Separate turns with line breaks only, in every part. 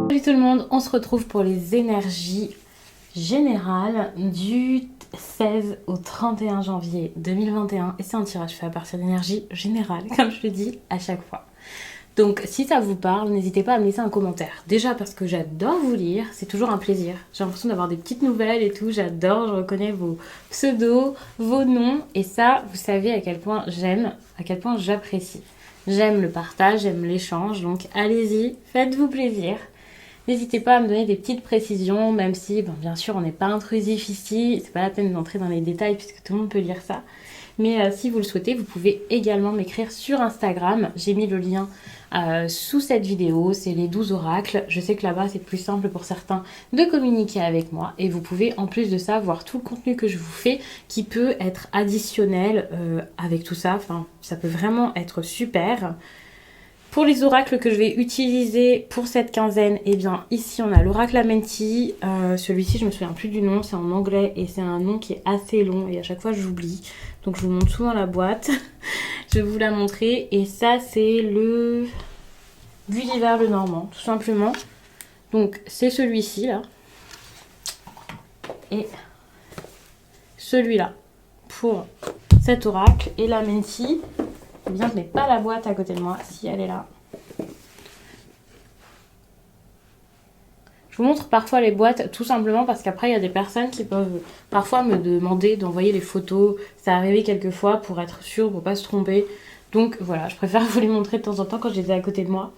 Salut tout le monde, on se retrouve pour les énergies générales du 16 au 31 janvier 2021 et c'est un tirage fait à partir d'énergie générale, comme je le dis à chaque fois. Donc si ça vous parle, n'hésitez pas à me laisser un commentaire. Déjà parce que j'adore vous lire, c'est toujours un plaisir. J'ai l'impression d'avoir des petites nouvelles et tout, j'adore, je reconnais vos pseudos, vos noms et ça, vous savez à quel point j'aime, à quel point j'apprécie. J'aime le partage, j'aime l'échange, donc allez-y, faites-vous plaisir. N'hésitez pas à me donner des petites précisions, même si, bien sûr, on n'est pas intrusif ici, c'est pas la peine d'entrer dans les détails puisque tout le monde peut lire ça. Mais si vous le souhaitez, vous pouvez également m'écrire sur Instagram. J'ai mis le lien sous cette vidéo, c'est les 12 oracles. Je sais que là-bas, c'est plus simple pour certains de communiquer avec moi. Et vous pouvez, en plus de ça, voir tout le contenu que je vous fais qui peut être additionnel avec tout ça. Enfin, ça peut vraiment être super. Pour les oracles que je vais utiliser pour cette quinzaine, eh bien ici on a l'oracle Amenti. Celui-ci je me souviens plus du nom, c'est en anglais et c'est un nom qui est assez long et à chaque fois j'oublie. Donc je vous montre souvent la boîte. Je vais vous la montrer. Et ça c'est le Gulliver le Normand, tout simplement. Donc c'est celui-ci là. Et celui-là pour cet oracle. Et l'Amenti. Eh bien, je n'ai pas la boîte à côté de moi, si elle est là. Je vous montre parfois les boîtes, tout simplement parce qu'après, il y a des personnes qui peuvent parfois me demander d'envoyer les photos. Ça arrivé quelques fois pour être sûr, pour pas se tromper. Donc voilà, je préfère vous les montrer de temps en temps quand je les ai à côté de moi.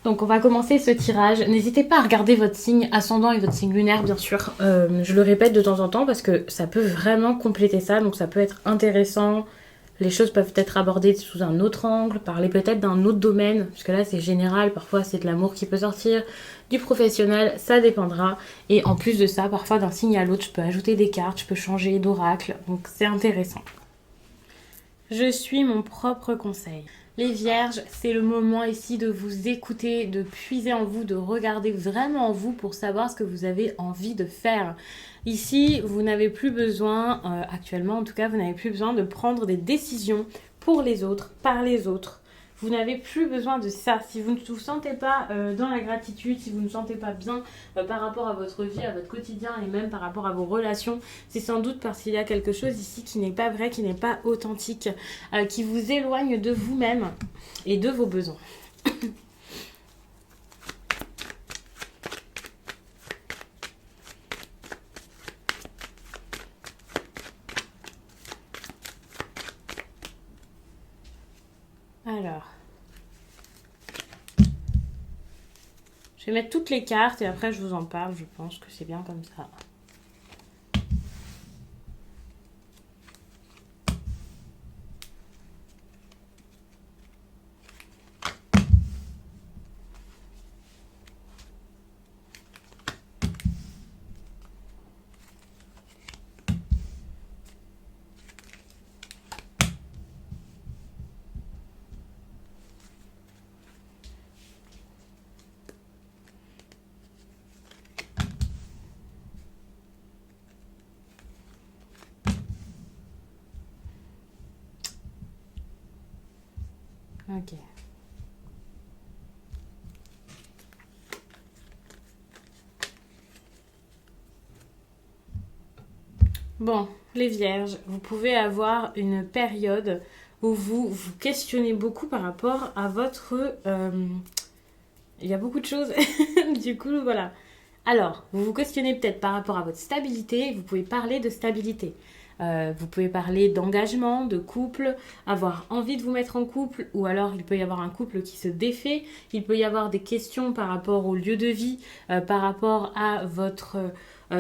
Donc on va commencer ce tirage. N'hésitez pas à regarder votre signe ascendant et votre signe lunaire, bien sûr. Je le répète de temps en temps parce que ça peut vraiment compléter ça. Donc ça peut être intéressant. Les choses peuvent être abordées sous un autre angle, parler peut-être d'un autre domaine, parce que là c'est général, parfois c'est de l'amour qui peut sortir, du professionnel, ça dépendra. Et en plus de ça, parfois d'un signe à l'autre, je peux ajouter des cartes, je peux changer d'oracle, donc c'est intéressant. Je suis mon propre conseil. Les vierges, c'est le moment ici de vous écouter, de puiser en vous, de regarder vraiment en vous pour savoir ce que vous avez envie de faire. Ici, vous n'avez plus besoin, actuellement en tout cas, vous n'avez plus besoin de prendre des décisions pour les autres, par les autres. Vous n'avez plus besoin de ça. Si vous ne vous sentez pas dans la gratitude, si vous ne vous sentez pas bien par rapport à votre vie, à votre quotidien et même par rapport à vos relations, c'est sans doute parce qu'il y a quelque chose ici qui n'est pas vrai, qui n'est pas authentique, qui vous éloigne de vous-même et de vos besoins. Alors, je vais mettre toutes les cartes et après je vous en parle, je pense que c'est bien comme ça. Ok. Bon, les vierges, vous pouvez avoir une période où vous vous questionnez beaucoup par rapport à votre... Il y a beaucoup de choses, du coup, voilà. Alors, vous vous questionnez peut-être par rapport à votre stabilité, vous pouvez parler de stabilité. Vous pouvez parler d'engagement, de couple, avoir envie de vous mettre en couple, ou alors il peut y avoir un couple qui se défait, il peut y avoir des questions par rapport au lieu de vie, par rapport à votre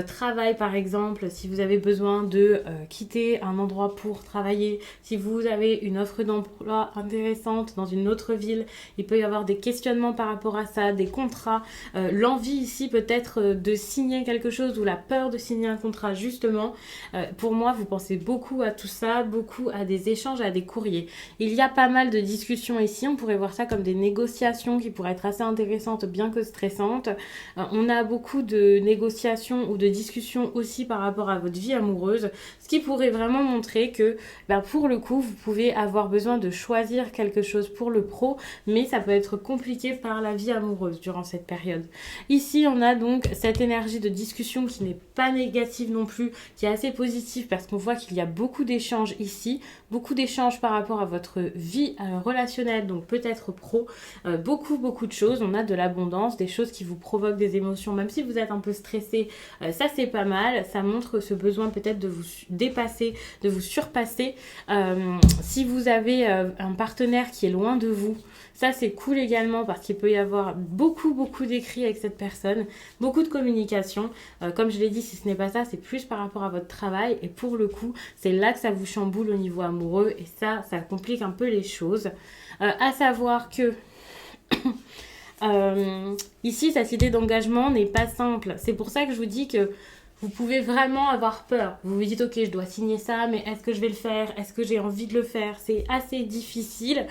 travail par exemple, si vous avez besoin de quitter un endroit pour travailler, si vous avez une offre d'emploi intéressante dans une autre ville, il peut y avoir des questionnements par rapport à ça, des contrats, l'envie ici peut-être de signer quelque chose ou la peur de signer un contrat justement. Pour moi, vous pensez beaucoup à tout ça, beaucoup à des échanges, à des courriers. Il y a pas mal de discussions ici, on pourrait voir ça comme des négociations qui pourraient être assez intéressantes bien que stressantes. On a beaucoup de négociations ou de discussion aussi par rapport à votre vie amoureuse, ce qui pourrait vraiment montrer que pour le coup, vous pouvez avoir besoin de choisir quelque chose pour le pro, mais ça peut être compliqué par la vie amoureuse durant cette période. Ici, on a donc cette énergie de discussion qui n'est pas négative non plus, qui est assez positive parce qu'on voit qu'il y a beaucoup d'échanges ici, beaucoup d'échanges par rapport à votre vie relationnelle, donc peut-être pro, beaucoup de choses. On a de l'abondance, des choses qui vous provoquent des émotions, même si vous êtes un peu stressé, ça c'est pas mal, ça montre ce besoin peut-être de vous dépasser, de vous surpasser. Si vous avez un partenaire qui est loin de vous, ça c'est cool également parce qu'il peut y avoir beaucoup d'écrits avec cette personne, beaucoup de communication. Comme je l'ai dit, si ce n'est pas ça, c'est plus par rapport à votre travail et pour le coup, c'est là que ça vous chamboule au niveau amoureux et ça complique un peu les choses. À savoir que ici, cette idée d'engagement n'est pas simple. C'est pour ça que je vous dis que vous pouvez vraiment avoir peur. Vous vous dites, ok, je dois signer ça, mais est-ce que je vais le faire? Est-ce que j'ai envie de le faire? C'est assez difficile.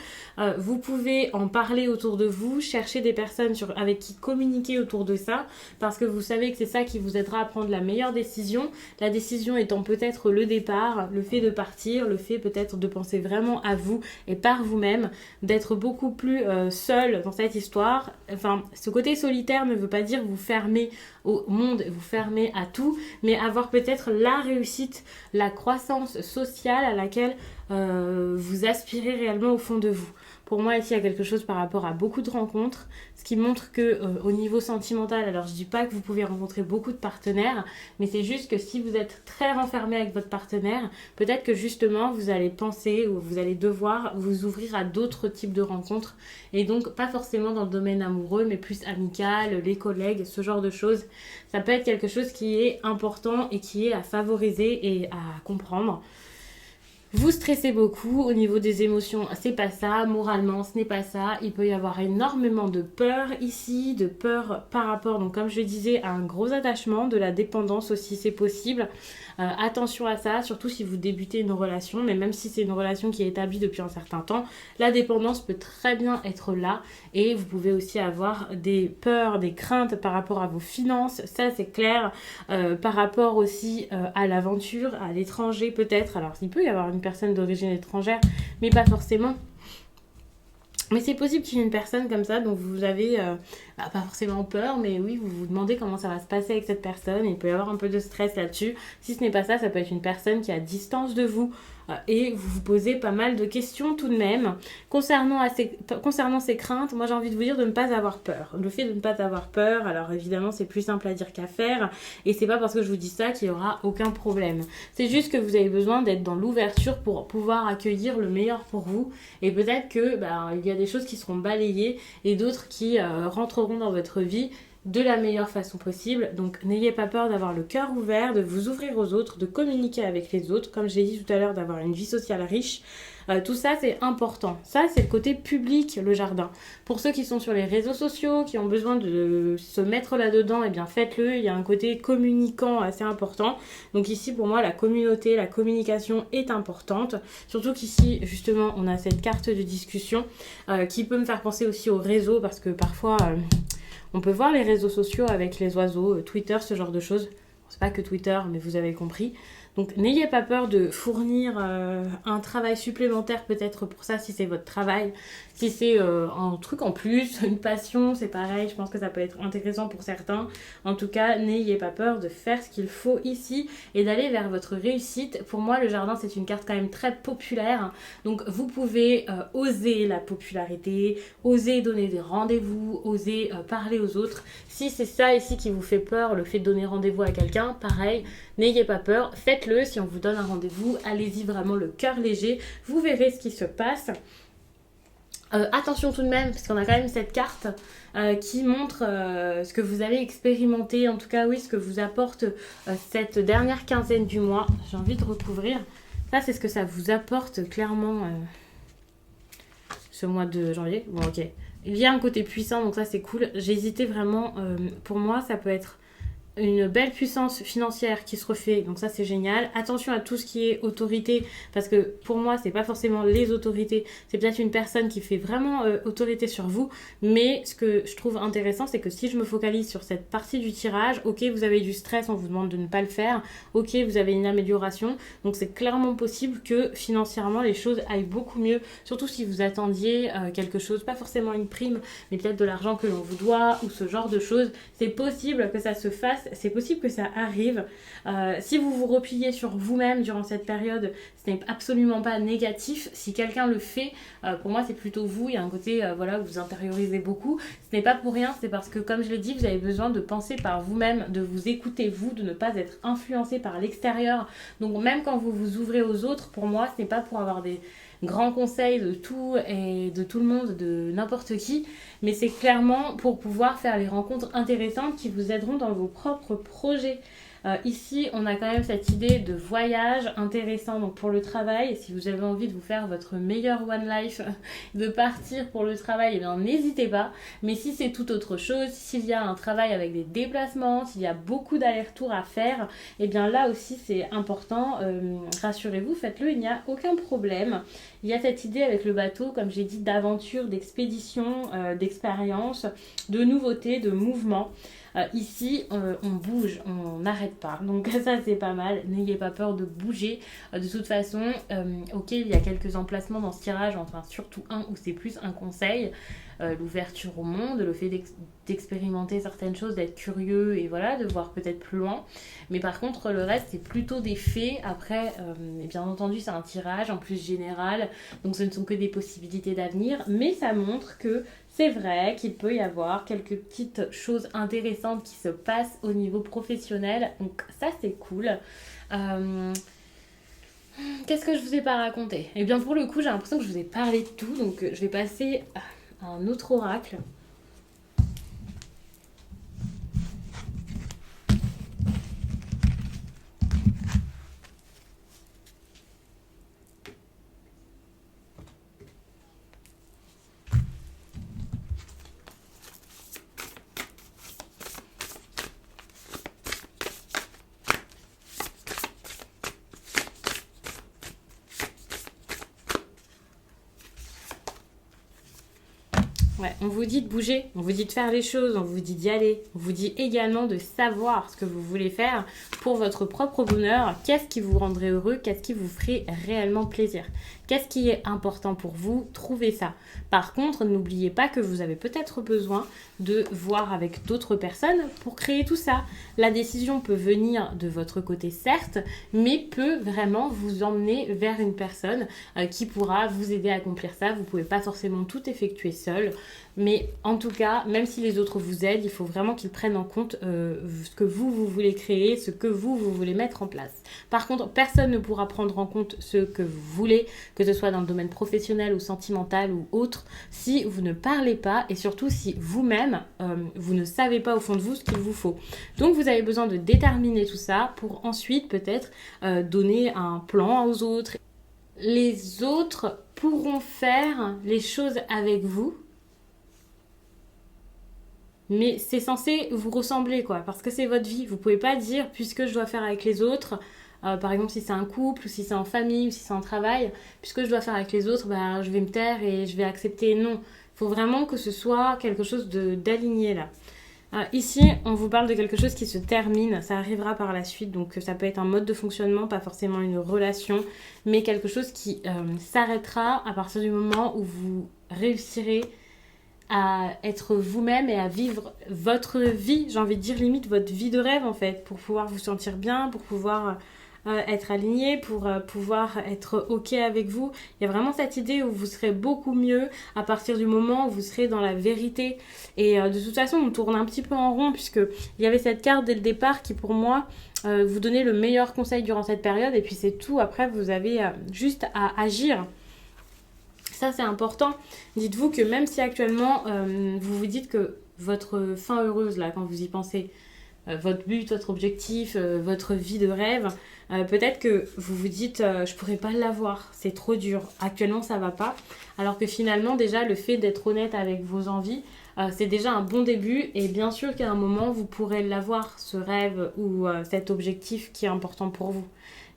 Vous pouvez en parler autour de vous, chercher des personnes avec qui communiquer autour de ça, parce que vous savez que c'est ça qui vous aidera à prendre la meilleure décision. La décision étant peut-être le départ, le fait de partir, le fait peut-être de penser vraiment à vous et par vous-même, d'être beaucoup plus seul dans cette histoire. Enfin, ce côté solitaire ne veut pas dire vous fermer au monde, vous fermer à tout, mais avoir peut-être la réussite, la croissance sociale à laquelle vous aspirez réellement au fond de vous. Pour moi, ici, il y a quelque chose par rapport à beaucoup de rencontres, ce qui montre que au niveau sentimental, alors je dis pas que vous pouvez rencontrer beaucoup de partenaires, mais c'est juste que si vous êtes très renfermé avec votre partenaire, peut-être que justement, vous allez penser ou vous allez devoir vous ouvrir à d'autres types de rencontres, et donc pas forcément dans le domaine amoureux, mais plus amical, les collègues, ce genre de choses. Ça peut être quelque chose qui est important et qui est à favoriser et à comprendre. Vous stressez beaucoup au niveau des émotions, c'est pas ça, moralement ce n'est pas ça, il peut y avoir énormément de peur ici, de peur par rapport, donc comme je le disais, à un gros attachement, de la dépendance aussi c'est possible. Attention à ça, surtout si vous débutez une relation, mais même si c'est une relation qui est établie depuis un certain temps, la dépendance peut très bien être là et vous pouvez aussi avoir des peurs, des craintes par rapport à vos finances, ça c'est clair, par rapport aussi à l'aventure, à l'étranger peut-être, alors il peut y avoir une personne d'origine étrangère, mais pas forcément. Mais c'est possible qu'il y ait une personne comme ça dont vous avez pas forcément peur, mais oui, vous vous demandez comment ça va se passer avec cette personne. Il peut y avoir un peu de stress là-dessus. Si ce n'est pas ça, ça peut être une personne qui est à distance de vous et vous vous posez pas mal de questions tout de même. Concernant ces craintes, moi j'ai envie de vous dire de ne pas avoir peur. Le fait de ne pas avoir peur, alors évidemment c'est plus simple à dire qu'à faire et c'est pas parce que je vous dis ça qu'il y aura aucun problème. C'est juste que vous avez besoin d'être dans l'ouverture pour pouvoir accueillir le meilleur pour vous et peut-être que il y a des choses qui seront balayées et d'autres qui rentreront dans votre vie de la meilleure façon possible. Donc n'ayez pas peur d'avoir le cœur ouvert, de vous ouvrir aux autres, de communiquer avec les autres, comme j'ai dit tout à l'heure, d'avoir une vie sociale riche. Tout ça c'est important. Ça c'est le côté public, le jardin. Pour ceux qui sont sur les réseaux sociaux, qui ont besoin de se mettre là-dedans, eh bien faites-le. Il y a un côté communicant assez important. Donc ici pour moi la communauté, la communication est importante. Surtout qu'ici justement on a cette carte de discussion qui peut me faire penser aussi au réseau parce que parfois on peut voir les réseaux sociaux avec les oiseaux, Twitter, ce genre de choses. C'est pas que Twitter, mais vous avez compris. Donc n'ayez pas peur de fournir un travail supplémentaire peut-être pour ça si c'est votre travail. Si c'est un truc en plus, une passion, c'est pareil. Je pense que ça peut être intéressant pour certains. En tout cas, n'ayez pas peur de faire ce qu'il faut ici et d'aller vers votre réussite. Pour moi, le jardin, c'est une carte quand même très populaire. Donc vous pouvez oser la popularité, oser donner des rendez-vous, oser parler aux autres. Si c'est ça ici qui vous fait peur, le fait de donner rendez-vous à quelqu'un, pareil, n'ayez pas peur, faites-le. Si on vous donne un rendez-vous, allez-y vraiment le cœur léger, vous verrez ce qui se passe. Attention tout de même, parce qu'on a quand même cette carte qui montre ce que vous avez expérimenté, en tout cas oui, ce que vous apporte cette dernière quinzaine du mois. J'ai envie de recouvrir. Ça, c'est ce que ça vous apporte clairement ce mois de janvier. Bon, ok. Il y a un côté puissant, donc ça c'est cool. J'ai hésité vraiment, pour moi ça peut être une belle puissance financière qui se refait, donc ça c'est génial. Attention à tout ce qui est autorité, parce que pour moi c'est pas forcément les autorités, c'est peut-être une personne qui fait vraiment autorité sur vous, mais ce que je trouve intéressant c'est que si je me focalise sur cette partie du tirage, ok vous avez du stress, on vous demande de ne pas le faire, ok vous avez une amélioration, donc c'est clairement possible que financièrement les choses aillent beaucoup mieux, surtout si vous attendiez quelque chose, pas forcément une prime, mais peut-être de l'argent que l'on vous doit ou ce genre de choses, c'est possible que ça se fasse. C'est possible que ça arrive. Si vous vous repliez sur vous-même durant cette période, ce n'est absolument pas négatif. Si quelqu'un le fait, pour moi, c'est plutôt vous. Il y a un côté, voilà, vous intériorisez beaucoup. Ce n'est pas pour rien, c'est parce que, comme je l'ai dit, vous avez besoin de penser par vous-même, de vous écouter vous, de ne pas être influencé par l'extérieur. Donc, même quand vous vous ouvrez aux autres, pour moi, ce n'est pas pour avoir des grands conseils de tout et de tout le monde, de n'importe qui, mais c'est clairement pour pouvoir faire les rencontres intéressantes qui vous aideront dans vos propres projets. Ici, on a quand même cette idée de voyage intéressant donc pour le travail. Si vous avez envie de vous faire votre meilleur one life, de partir pour le travail, eh bien n'hésitez pas. Mais si c'est tout autre chose, s'il y a un travail avec des déplacements, s'il y a beaucoup d'allers-retours à faire, eh bien là aussi c'est important. Rassurez-vous, faites-le, il n'y a aucun problème. Il y a cette idée avec le bateau, comme j'ai dit, d'aventure, d'expédition, d'expérience, de nouveautés, de mouvement. Ici, on bouge, on n'arrête pas. Donc ça, c'est pas mal. N'ayez pas peur de bouger. De toute façon, ok, il y a quelques emplacements dans ce tirage, enfin surtout un où c'est plus un conseil. L'ouverture au monde, le fait d'expérimenter certaines choses, d'être curieux et voilà, de voir peut-être plus loin. Mais par contre, le reste, c'est plutôt des faits. Après, bien entendu, c'est un tirage en plus général, donc ce ne sont que des possibilités d'avenir, mais ça montre que c'est vrai qu'il peut y avoir quelques petites choses intéressantes qui se passent au niveau professionnel, donc ça c'est cool. Qu'est-ce que je vous ai pas raconté? Eh bien pour le coup j'ai l'impression que je vous ai parlé de tout, donc je vais passer à un autre oracle. Ouais, on vous dit de bouger, on vous dit de faire les choses, on vous dit d'y aller. On vous dit également de savoir ce que vous voulez faire pour votre propre bonheur. Qu'est-ce qui vous rendrait heureux? Qu'est-ce qui vous ferait réellement plaisir? Qu'est-ce qui est important pour vous? Trouvez ça. Par contre, n'oubliez pas que vous avez peut-être besoin de voir avec d'autres personnes pour créer tout ça. La décision peut venir de votre côté, certes, mais peut vraiment vous emmener vers une personne qui pourra vous aider à accomplir ça. Vous ne pouvez pas forcément tout effectuer seul. Mais en tout cas, même si les autres vous aident, il faut vraiment qu'ils prennent en compte ce que vous voulez créer, ce que vous voulez mettre en place. Par contre, personne ne pourra prendre en compte ce que vous voulez, que ce soit dans le domaine professionnel ou sentimental ou autre, si vous ne parlez pas et surtout si vous-même, vous ne savez pas au fond de vous ce qu'il vous faut. Donc, vous avez besoin de déterminer tout ça pour ensuite peut-être donner un plan aux autres. Les autres pourront faire les choses avec vous, mais c'est censé vous ressembler, quoi, parce que c'est votre vie. Vous pouvez pas dire, puisque je dois faire avec les autres, par exemple si c'est un couple, ou si c'est en famille, ou si c'est en travail, puisque je dois faire avec les autres, bah, je vais me taire et je vais accepter. Non, il faut vraiment que ce soit quelque chose d'aligné là. Ici, on vous parle de quelque chose qui se termine, ça arrivera par la suite, donc ça peut être un mode de fonctionnement, pas forcément une relation, mais quelque chose qui s'arrêtera à partir du moment où vous réussirez à être vous-même et à vivre votre vie, j'ai envie de dire limite votre vie de rêve en fait, pour pouvoir vous sentir bien, pour pouvoir être aligné, pour pouvoir être ok avec vous. Il y a vraiment cette idée où vous serez beaucoup mieux à partir du moment où vous serez dans la vérité. Et de toute façon, on tourne un petit peu en rond puisque il y avait cette carte dès le départ qui pour moi vous donnait le meilleur conseil durant cette période et puis c'est tout. Après, vous avez juste à agir. Ça, c'est important. Dites-vous que même si actuellement, vous vous dites que votre fin heureuse, là, quand vous y pensez, votre but, votre objectif, votre vie de rêve, Peut-être que vous vous dites je pourrais pas l'avoir, c'est trop dur, actuellement ça va pas. Alors que finalement déjà le fait d'être honnête avec vos envies, c'est déjà un bon début et bien sûr qu'à un moment vous pourrez l'avoir, ce rêve ou cet objectif qui est important pour vous.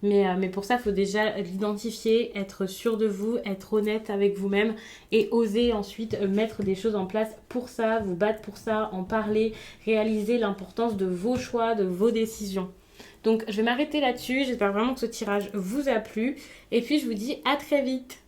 Mais pour ça, il faut déjà l'identifier, être sûr de vous, être honnête avec vous-même et oser ensuite mettre des choses en place pour ça, vous battre pour ça, en parler, réaliser l'importance de vos choix, de vos décisions. Donc je vais m'arrêter là-dessus, j'espère vraiment que ce tirage vous a plu et puis je vous dis à très vite.